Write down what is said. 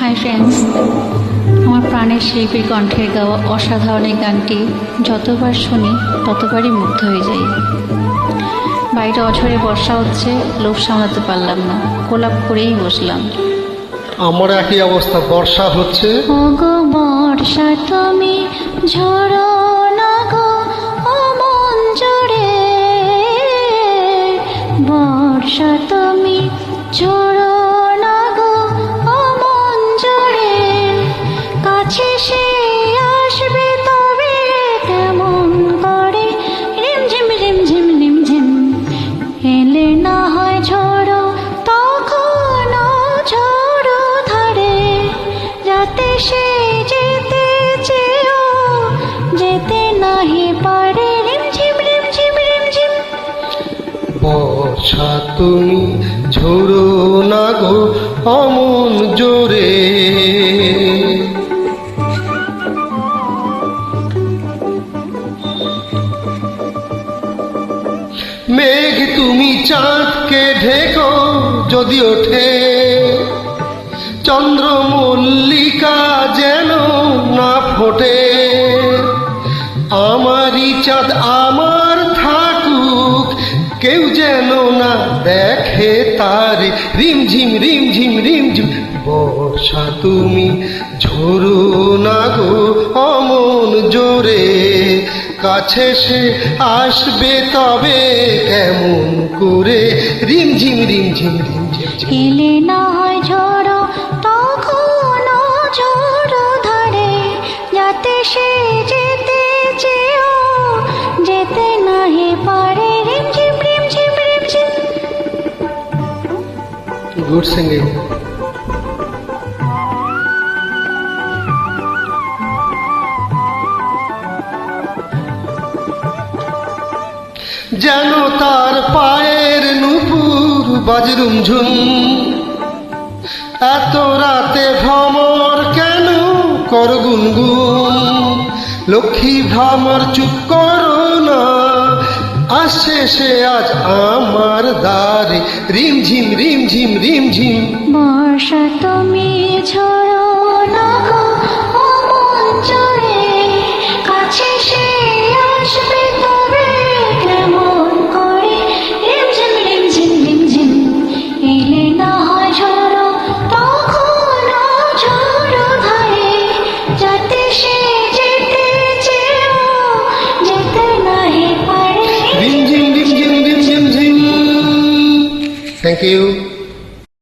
Hi friends, আমার প্রাণের শিল্পীর কণ্ঠের গাওয়া অসাধারণ এই গানটি যতবার শুনি ততবারই মুগ্ধ হয়ে যাই। বাইরে অঝরে বর্ষা হচ্ছে, লোভ সামলাতে পারলাম না, কোলাপ করেই বসলাম। আমার একই অবস্থা, বর্ষা হচ্ছে। ওগো বর্ষা তুমি ঝরো না গো অমন জোরে, বর্ষা তুমি ঝরো না গো অমন জোরে, কাছে সে আসবে তবে কেমন করে, রিমঝিম রিমঝিম রিমঝিম, এলে না হয় ঝড়ো তখন ঝড়ো ধারে, যাতে সে যেতে চেয়েও যেতে নাহি পারে, রিমঝিম রিমঝিম রিমঝিম। বর্ষা তুমি ঝরো না গো অমন জোরে, মেঘ তুমি চাঁদকে ঢেকো যদি ওঠে, চন্দ্র মল্লিকা যেন না ফোটে, আমারই চাঁদ আমার থাকুক, কেউ যেন না দেখে তারে, রিমঝিম রিমঝিম রিমঝিম। বর্ষা তুমি ঝরো না গো অমন জোরে, কাছে সে আসবে তবে কেমন করে, রিমঝিম রিমঝিম রিমঝিম। এলে না হয় ঝড়ো তখন ঝড়ো ধারে, যাতে সে যেতে চেয়েও যেতে নাহি পারে, রিমঝিম রিমঝিম রিমঝিম। Good singing. যেন তার পায়ের নুপুর বাজরুম ঝুম, এত রাতে ভ্রমর কেন কর গুনগুন, লক্ষ্মী ভ্রমর চুপ করো না, আসছে সে আজ আমার দ্বারে, রিমঝিম রিমঝিম রিমঝিম। বর্ষা তুমি ঝরো না গো অমন জোরে, কাছে সে আসবে তবে কেমন করে, রিমঝিম রিমঝিম রিমঝিম। এলে না হয় ঝড়ো তখন ঝড়ো ধারে, যাতে সে যেতে চেয়েও যেতে নাহি পারে, রিমঝিম রিমঝিম রিমঝিম ঝিম। Thank you.